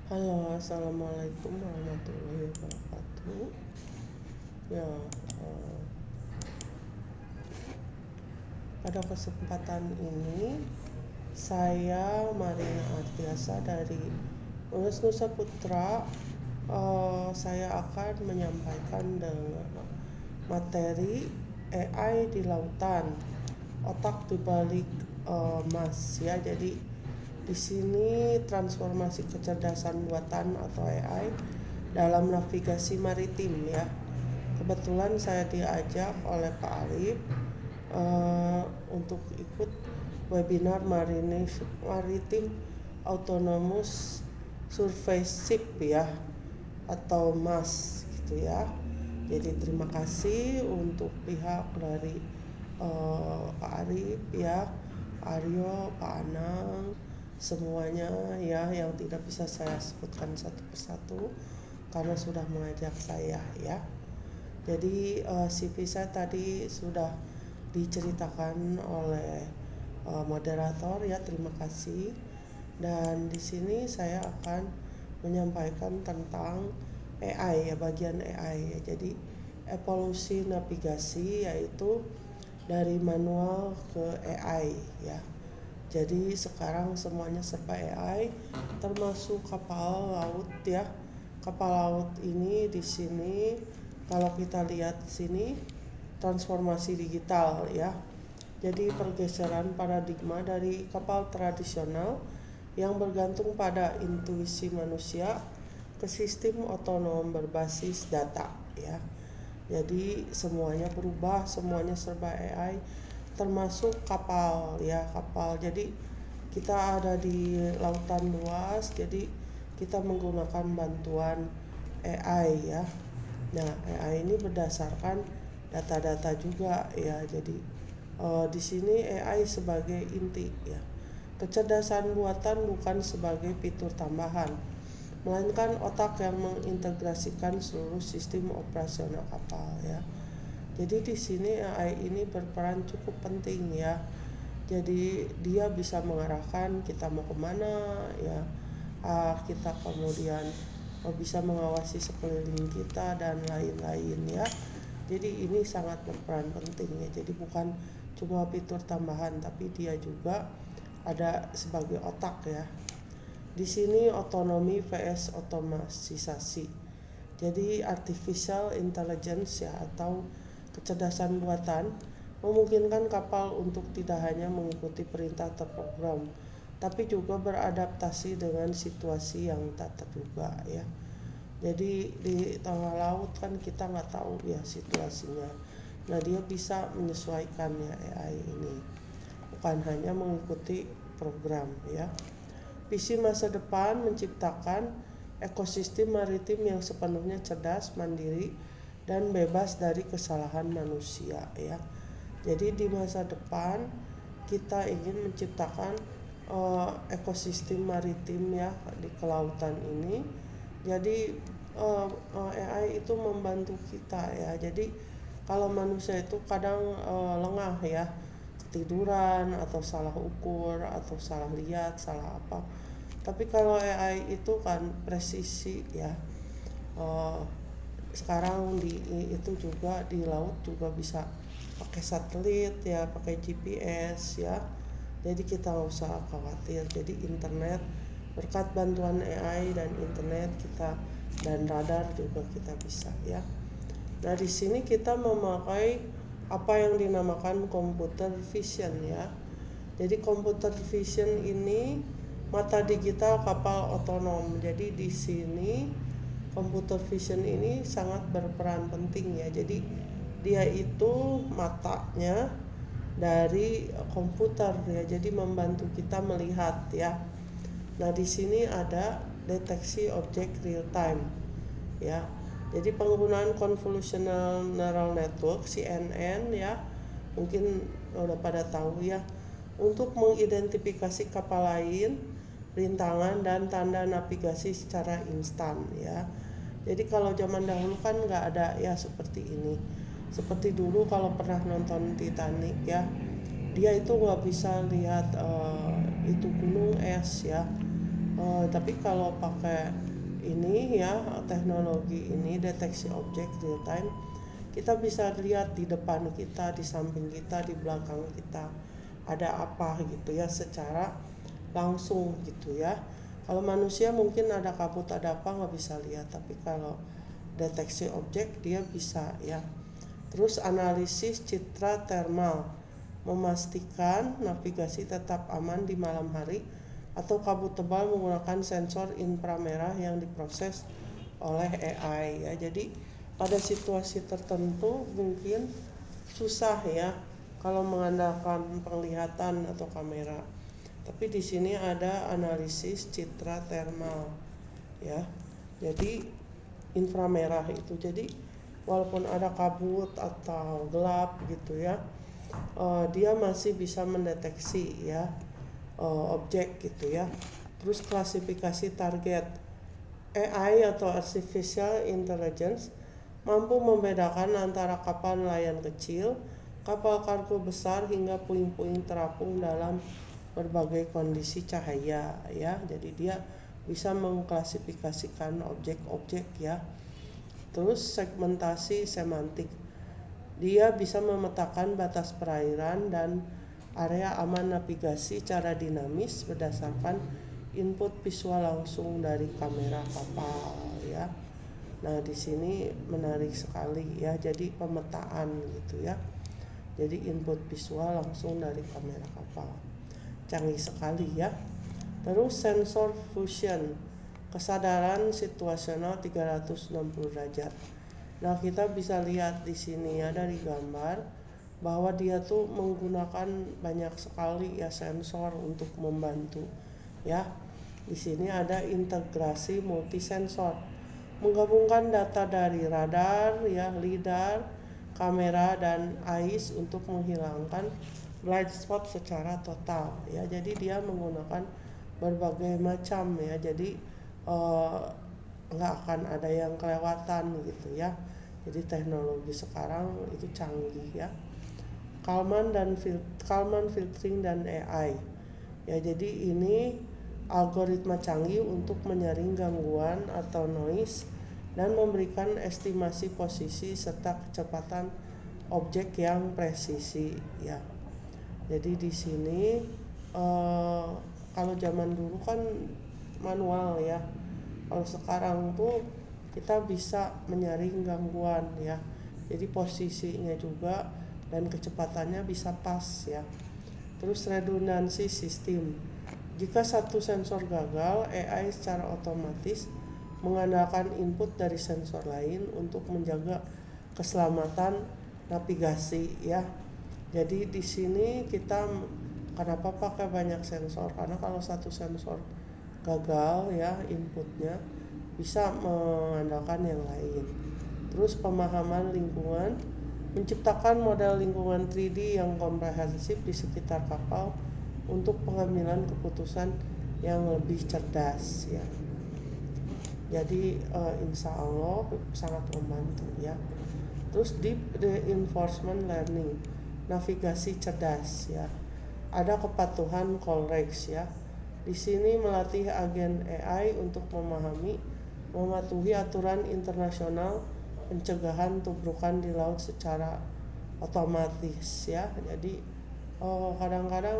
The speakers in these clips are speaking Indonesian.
Halo, assalamualaikum warahmatullahi wabarakatuh. Ya, eh, pada kesempatan ini saya Marina Artiasa dari UNES Nusa Putra. Saya akan menyampaikan dengan materi AI di lautan, otak dibalik Mas ya. Jadi di sini transformasi kecerdasan buatan atau AI dalam navigasi maritim ya. Kebetulan saya diajak oleh Pak Alif untuk ikut webinar Maritim Autonomous Surface Ship ya, atau MAS gitu ya. Jadi terima kasih untuk pihak dari Pak Arif ya, Aryo, Pak Anang, semuanya ya yang tidak bisa saya sebutkan satu persatu karena sudah mengajak saya ya. Jadi CV saya tadi sudah diceritakan oleh moderator ya, terima kasih. Dan di sini saya akan menyampaikan tentang AI ya, bagian AI ya. Jadi evolusi navigasi yaitu dari manual ke AI ya. Jadi sekarang semuanya serba AI, termasuk kapal laut ya. Kapal laut ini di sini kalau kita lihat sini transformasi digital ya. Jadi pergeseran paradigma dari kapal tradisional yang bergantung pada intuisi manusia ke sistem otonom berbasis data ya. Jadi semuanya berubah, semuanya serba AI, termasuk kapal ya, kapal. Jadi kita ada di lautan luas, jadi kita menggunakan bantuan AI ya. Nah, AI ini berdasarkan data-data juga ya. Jadi di sini AI sebagai inti ya. Kecerdasan buatan bukan sebagai fitur tambahan, melainkan otak yang mengintegrasikan seluruh sistem operasional kapal ya. Jadi di sini AI ini berperan cukup penting ya. Jadi dia bisa mengarahkan kita mau kemana ya. Kita kemudian bisa mengawasi sekeliling kita dan lain-lain ya. Jadi ini sangat berperan penting ya. Jadi bukan cuma fitur tambahan tapi dia juga ada sebagai otak ya. Di sini otonomi vs otomatisasi. Jadi artificial intelligence ya, atau kecerdasan buatan memungkinkan kapal untuk tidak hanya mengikuti perintah terprogram, tapi juga beradaptasi dengan situasi yang tak terduga ya. Jadi di tengah laut kan kita nggak tahu ya situasinya. Nah dia bisa menyesuaikan ya AI ini, bukan hanya mengikuti program ya. Visi masa depan menciptakan ekosistem maritim yang sepenuhnya cerdas, mandiri, dan bebas dari kesalahan manusia ya. Jadi di masa depan kita ingin menciptakan ekosistem maritim ya di kelautan ini. Jadi AI itu membantu kita ya. Jadi kalau manusia itu kadang lengah ya, ketiduran atau salah ukur atau salah lihat, salah apa. Tapi kalau AI itu kan presisi ya. Uh, Sekarang itu juga di laut juga bisa pakai satelit ya, pakai GPS ya. Jadi kita nggak usah khawatir. Jadi internet, berkat bantuan AI dan internet kita dan radar juga kita bisa ya. Nah di sini kita memakai apa yang dinamakan computer vision ya. Jadi computer vision ini mata digital kapal otonom. Jadi di sini computer vision ini sangat berperan penting ya. Jadi dia itu matanya dari komputer ya. Jadi membantu kita melihat ya. Nah, di sini ada deteksi objek real time ya. Jadi penggunaan convolutional neural network CNN ya, mungkin udah pada tahu ya, untuk mengidentifikasi kapal lain, rintangan dan tanda navigasi secara instan ya. Jadi kalau zaman dahulu kan nggak ada ya seperti ini. Seperti dulu kalau pernah nonton Titanic ya, dia itu nggak bisa lihat itu gunung es ya. Tapi kalau pakai ini ya, teknologi ini deteksi objek real time, kita bisa lihat di depan kita, di samping kita, di belakang kita ada apa gitu ya, secara langsung gitu ya. Kalau manusia mungkin ada kabut ada apa nggak bisa lihat, tapi kalau deteksi objek dia bisa ya. Terus analisis citra thermal, memastikan navigasi tetap aman di malam hari atau kabut tebal menggunakan sensor inframerah yang diproses oleh AI ya. Jadi pada situasi tertentu mungkin susah ya kalau mengandalkan penglihatan atau kamera. Tapi di sini ada analisis citra thermal ya. Jadi inframerah itu. Jadi walaupun ada kabut atau gelap gitu ya, dia masih bisa mendeteksi ya objek gitu ya. Terus klasifikasi target, AI atau artificial intelligence mampu membedakan antara kapal nelayan kecil, kapal kargo besar hingga puing-puing terapung dalam berbagai kondisi cahaya ya. Jadi dia bisa mengklasifikasikan objek-objek ya. Terus segmentasi semantik, dia bisa memetakan batas perairan dan area aman navigasi secara dinamis berdasarkan input visual langsung dari kamera kapal ya. Nah, di sini menarik sekali ya. Jadi pemetaan gitu ya. Jadi input visual langsung dari kamera kapal. Canggih sekali ya. Terus sensor fusion, kesadaran situasional 360 derajat. Nah, kita bisa lihat di sini ya dari gambar bahwa dia tuh menggunakan banyak sekali ya sensor untuk membantu ya. Di sini ada integrasi multisensor, menggabungkan data dari radar ya, lidar, kamera dan AIS untuk menghilangkan blind spot secara total ya. Jadi dia menggunakan berbagai macam ya. Jadi nggak akan ada yang kelewatan gitu ya. Jadi teknologi sekarang itu canggih ya. Kalman filtering dan AI ya. Jadi ini algoritma canggih untuk menyaring gangguan atau noise dan memberikan estimasi posisi serta kecepatan objek yang presisi ya. Jadi di sini kalau zaman dulu kan manual ya. Kalau sekarang tuh kita bisa menyaring gangguan ya. Jadi posisinya juga dan kecepatannya bisa pas ya. Terus redundansi sistem. Jika satu sensor gagal, AI secara otomatis mengandalkan input dari sensor lain untuk menjaga keselamatan navigasi ya. Jadi di sini kita kenapa pakai banyak sensor? Karena kalau satu sensor gagal ya inputnya, bisa mengandalkan yang lain. Terus pemahaman lingkungan, menciptakan model lingkungan 3D yang komprehensif di sekitar kapal untuk pengambilan keputusan yang lebih cerdas ya. Jadi insya Allah sangat membantu ya. Terus deep reinforcement learning, navigasi cerdas ya. Ada kepatuhan Colrex ya. Di sini melatih agen AI untuk mematuhi aturan internasional pencegahan tubrukan di laut secara otomatis ya. Jadi kadang-kadang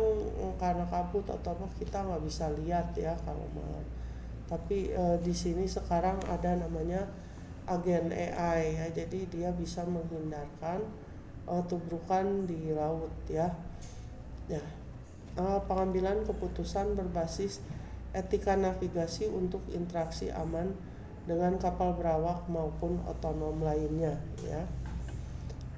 karena kabut atau apa kita nggak bisa lihat ya kalau malam. Tapi di sini sekarang ada namanya agen AI ya. Jadi dia bisa menghindarkan tubrukan di laut ya. Ya, pengambilan keputusan berbasis etika navigasi untuk interaksi aman dengan kapal berawak maupun otonom lainnya ya.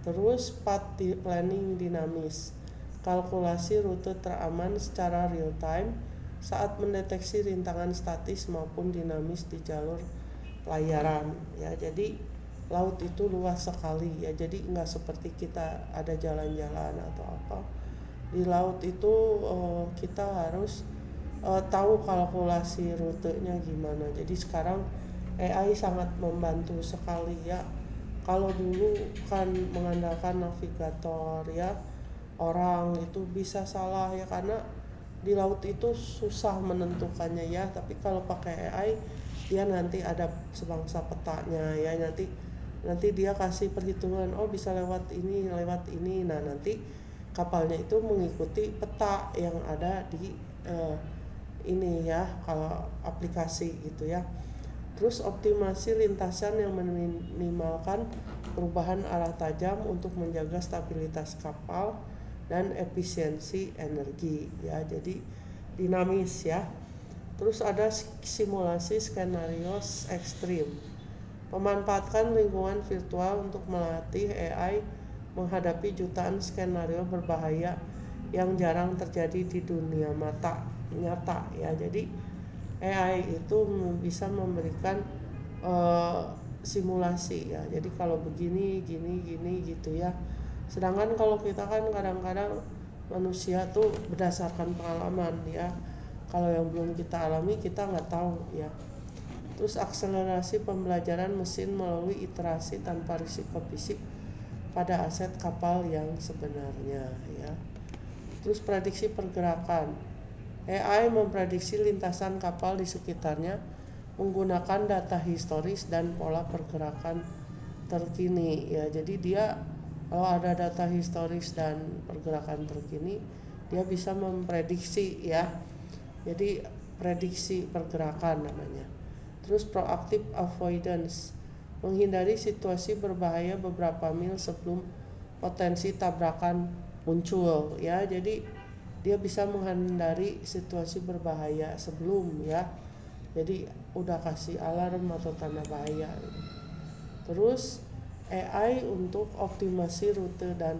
Terus path planning dinamis, kalkulasi rute teraman secara real time saat mendeteksi rintangan statis maupun dinamis di jalur pelayaran ya. Jadi laut itu luas sekali ya. Jadi nggak seperti kita ada jalan-jalan atau apa. Di laut itu kita harus tahu kalkulasi rutenya gimana. Jadi sekarang AI sangat membantu sekali ya. Kalau dulu kan mengandalkan navigator ya, orang itu bisa salah ya karena di laut itu susah menentukannya ya, tapi kalau pakai AI dia nanti ada sebangsa petanya ya, nanti dia kasih perhitungan, oh bisa lewat ini, nah nanti kapalnya itu mengikuti peta yang ada di ini ya, kalau aplikasi gitu ya. Terus optimasi lintasan yang meminimalkan perubahan arah tajam untuk menjaga stabilitas kapal dan efisiensi energi ya. Jadi dinamis ya. Terus ada simulasi skenario ekstrim. Memanfaatkan lingkungan virtual untuk melatih AI menghadapi jutaan skenario berbahaya yang jarang terjadi di dunia nyata ya. Jadi AI itu bisa memberikan uh, simulasi ya. Jadi kalau begini, gini gitu ya. Sedangkan kalau kita kan kadang-kadang manusia tuh berdasarkan pengalaman ya. Kalau yang belum kita alami kita nggak tahu ya. Terus akselerasi pembelajaran mesin melalui iterasi tanpa risiko fisik pada aset kapal yang sebenarnya ya. Terus prediksi pergerakan. AI memprediksi lintasan kapal di sekitarnya menggunakan data historis dan pola pergerakan terkini ya. Jadi dia kalau ada data historis dan pergerakan terkini, dia bisa memprediksi ya. Jadi prediksi pergerakan namanya. Terus proactive avoidance, menghindari situasi berbahaya beberapa mil sebelum potensi tabrakan muncul ya. Jadi dia bisa menghindari situasi berbahaya sebelum ya. Jadi udah kasih alarm atau tanda bahaya. Terus AI untuk optimasi rute dan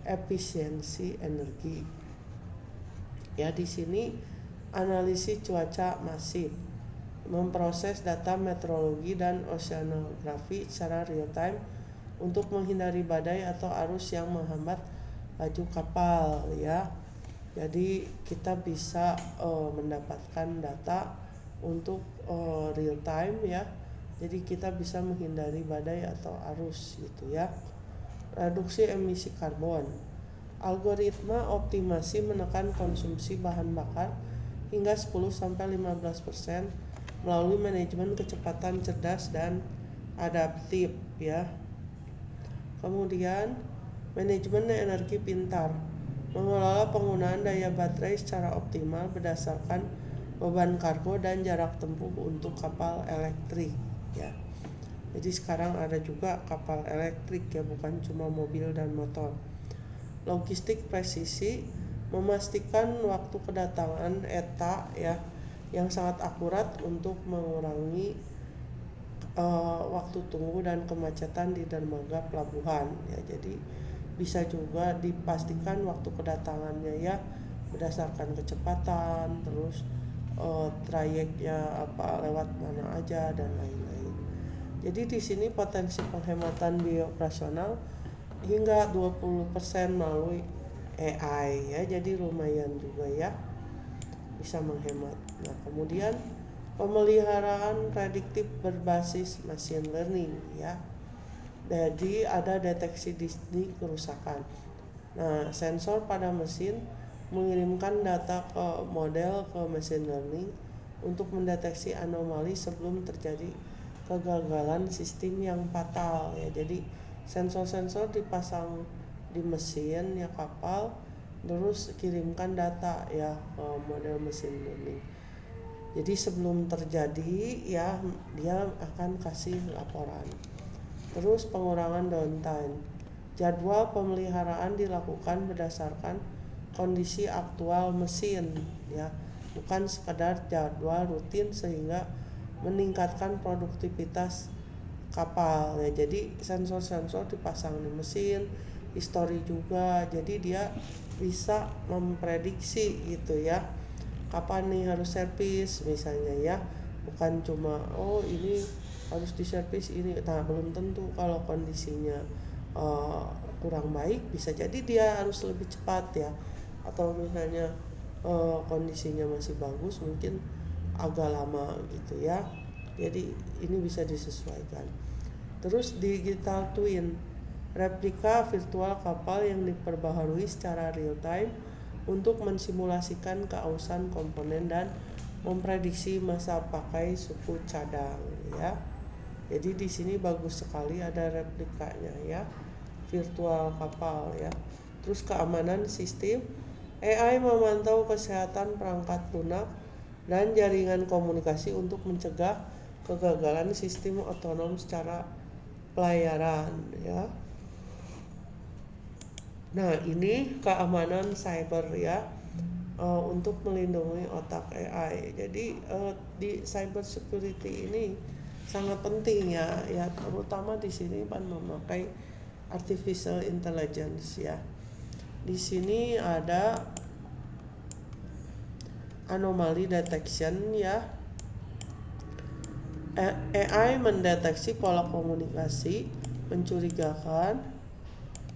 efisiensi energi. Ya di sini analisis cuaca masif, memproses data meteorologi dan oceanografi secara real time untuk menghindari badai atau arus yang menghambat laju kapal ya. Jadi kita bisa mendapatkan data untuk real time ya. Jadi kita bisa menghindari badai atau arus gitu ya. Reduksi emisi karbon. Algoritma optimasi menekan konsumsi bahan bakar hingga 10-15% melalui manajemen kecepatan cerdas dan adaptif ya. Kemudian manajemen energi pintar, mengelola penggunaan daya baterai secara optimal berdasarkan beban kargo dan jarak tempuh untuk kapal elektrik ya. Jadi sekarang ada juga kapal elektrik ya, bukan cuma mobil dan motor. Logistik presisi, memastikan waktu kedatangan ETA ya yang sangat akurat untuk mengurangi waktu tunggu dan kemacetan di dermaga pelabuhan ya. Jadi bisa juga dipastikan waktu kedatangannya ya berdasarkan kecepatan, terus trayeknya apa lewat mana aja dan lain-lain. Jadi di sini potensi penghematan biaya operasional hingga 20% melalui AI ya. Jadi lumayan juga ya, bisa menghemat. Nah, kemudian pemeliharaan prediktif berbasis machine learning ya. Jadi ada deteksi dini kerusakan. Nah, sensor pada mesin mengirimkan data ke model ke machine learning untuk mendeteksi anomali sebelum terjadi kegagalan sistem yang fatal ya. Jadi sensor-sensor dipasang di mesin ya kapal, terus kirimkan data ya ke model machine learning. Jadi sebelum terjadi ya dia akan kasih laporan. Terus pengurangan downtime. Jadwal pemeliharaan dilakukan berdasarkan kondisi aktual mesin ya, bukan sekadar jadwal rutin sehingga meningkatkan produktivitas kapal ya. Jadi sensor-sensor dipasang di mesin, histori juga, jadi dia bisa memprediksi gitu ya kapan nih harus servis misalnya ya, bukan cuma oh ini harus diservis ini. Nah belum tentu, kalau kondisinya kurang baik bisa jadi dia harus lebih cepat ya, atau misalnya kondisinya masih bagus mungkin agak lama gitu ya. Jadi ini bisa disesuaikan. Terus digital twin, replika virtual kapal yang diperbaharui secara real time untuk mensimulasikan keausan komponen dan memprediksi masa pakai suku cadang ya. Jadi di sini bagus sekali ada replikanya ya, virtual kapal ya. Terus keamanan sistem, AI memantau kesehatan perangkat lunak dan jaringan komunikasi untuk mencegah kegagalan sistem otonom secara pelayaran ya. Nah, ini keamanan cyber ya, untuk melindungi otak AI. Jadi di cyber security ini sangat penting ya, terutama di sini kan memakai artificial intelligence ya. Di sini ada anomaly detection ya. AI mendeteksi pola komunikasi mencurigakan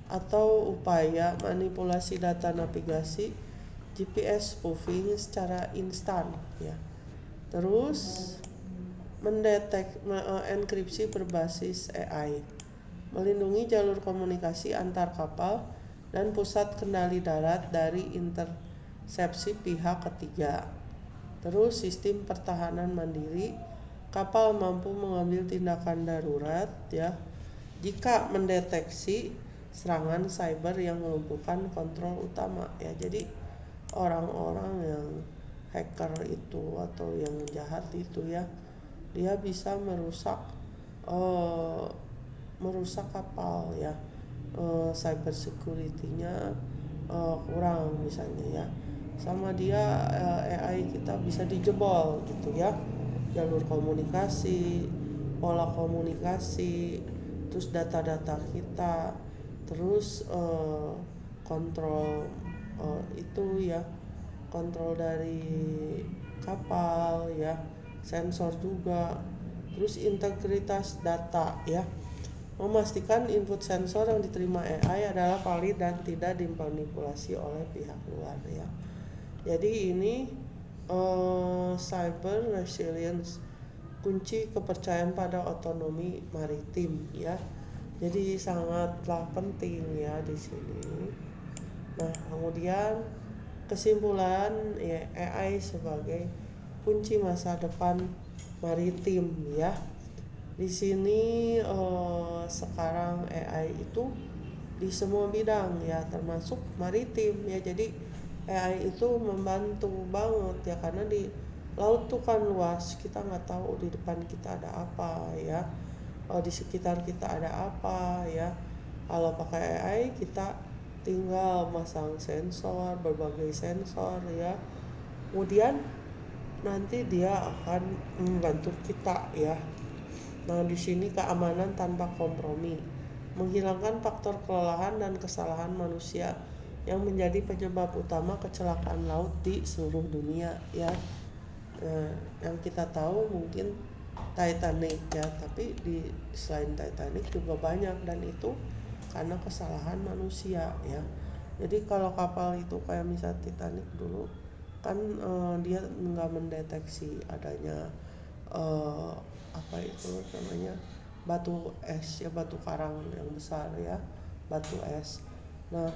atau upaya manipulasi data navigasi GPS spoofing secara instan ya. Terus enkripsi berbasis AI, melindungi jalur komunikasi antar kapal dan pusat kendali darat dari intersepsi pihak ketiga. Terus sistem pertahanan mandiri, kapal mampu mengambil tindakan darurat ya jika mendeteksi serangan cyber yang melumpuhkan kontrol utama ya. Jadi orang-orang yang hacker itu atau yang jahat itu ya, dia bisa merusak kapal ya, cyber security-nya kurang misalnya ya. Sama dia AI kita bisa dijebol gitu ya, jalur komunikasi, pola komunikasi, terus data-data kita, terus kontrol itu ya, kontrol dari kapal ya, sensor juga, terus integritas data ya, memastikan input sensor yang diterima AI adalah valid dan tidak dimanipulasi oleh pihak luar ya. Jadi ini cyber resilience, kunci kepercayaan pada otonomi maritim ya. Jadi sangatlah penting ya di sini. Nah, kemudian kesimpulan ya, AI sebagai kunci masa depan maritim ya. Di sini sekarang AI itu di semua bidang ya, termasuk maritim ya. Jadi AI itu membantu banget ya, karena di laut tuh kan luas, kita nggak tahu di depan kita ada apa ya, di sekitar kita ada apa ya. Kalau pakai AI kita tinggal masang sensor, berbagai sensor ya, kemudian nanti dia akan membantu kita ya. Nah, di sini keamanan tanpa kompromi, menghilangkan faktor kelelahan dan kesalahan manusia yang menjadi penyebab utama kecelakaan laut di seluruh dunia ya. Yang kita tahu mungkin Titanic ya, tapi selain Titanic juga banyak, dan itu karena kesalahan manusia ya. Jadi kalau kapal itu kayak misalnya Titanic dulu kan dia nggak mendeteksi adanya apa itu namanya, batu es ya, batu karang yang besar ya, batu es. Nah,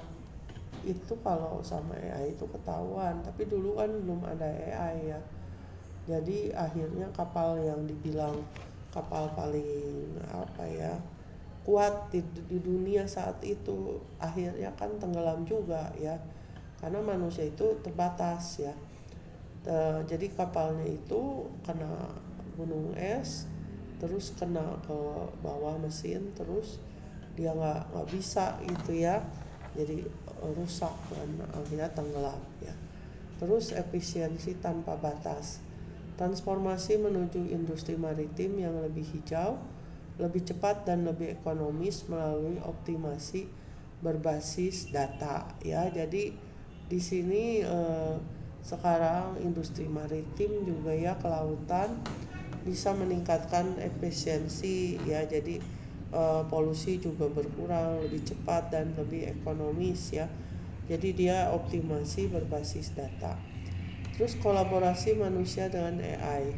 itu kalau sama AI itu ketahuan, tapi dulu kan belum ada AI ya. Jadi akhirnya kapal yang dibilang kapal paling apa ya, kuat di dunia saat itu akhirnya kan tenggelam juga ya, karena manusia itu terbatas ya. Jadi kapalnya itu kena gunung es, terus kena ke bawah mesin, terus dia nggak bisa gitu ya, jadi rusak dan akhirnya tenggelam ya. Terus efisiensi tanpa batas, transformasi menuju industri maritim yang lebih hijau, lebih cepat dan lebih ekonomis melalui optimasi berbasis data ya. Jadi di sini sekarang industri maritim juga ya, kelautan bisa meningkatkan efisiensi ya. Jadi polusi juga berkurang, lebih cepat dan lebih ekonomis ya. Jadi dia optimasi berbasis data. Terus kolaborasi manusia dengan AI,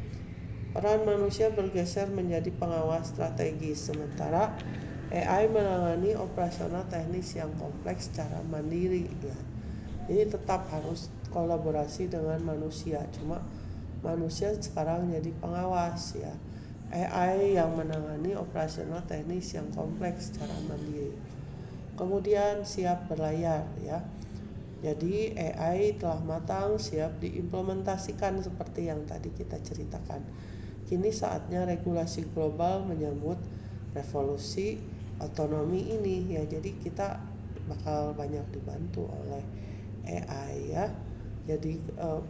peran manusia bergeser menjadi pengawas strategis, sementara AI menangani operasional teknis yang kompleks secara mandiri ya. Jadi tetap harus kolaborasi dengan manusia, cuma manusia sekarang jadi pengawas ya. AI yang menangani operasional teknis yang kompleks secara mandiri. Kemudian siap berlayar ya. Jadi AI telah matang, siap diimplementasikan seperti yang tadi kita ceritakan. Kini saatnya regulasi global menyambut revolusi otonomi ini ya. Jadi kita bakal banyak dibantu oleh AI ya. Jadi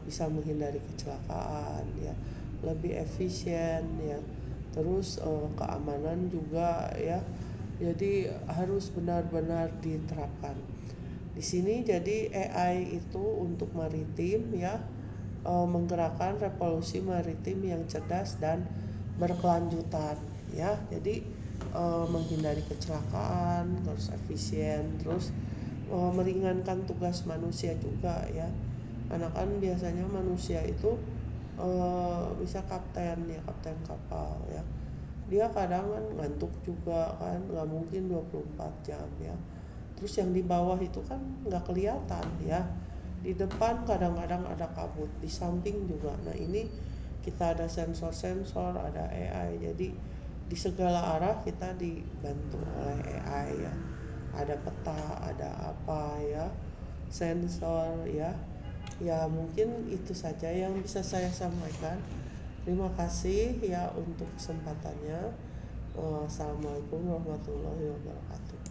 bisa menghindari kecelakaan ya, lebih efisien ya. Terus keamanan juga ya. Jadi harus benar-benar diterapkan. Di sini jadi AI itu untuk maritim ya, menggerakkan revolusi maritim yang cerdas dan berkelanjutan ya. Jadi menghindari kecelakaan, terus efisien, terus meringankan tugas manusia juga ya. Karena kan biasanya manusia itu bisa kapten ya, kapten kapal ya. Dia kadang kan ngantuk juga kan, nggak mungkin 24 jam ya. Terus yang di bawah itu kan nggak kelihatan ya. Di depan kadang-kadang ada kabut, di samping juga. Nah ini kita ada sensor-sensor, ada AI. Jadi di segala arah kita dibantu oleh AI ya. Ada peta, ada apa ya, sensor ya. Ya mungkin itu saja yang bisa saya sampaikan. Terima kasih ya untuk kesempatannya. Assalamualaikum warahmatullahi wabarakatuh.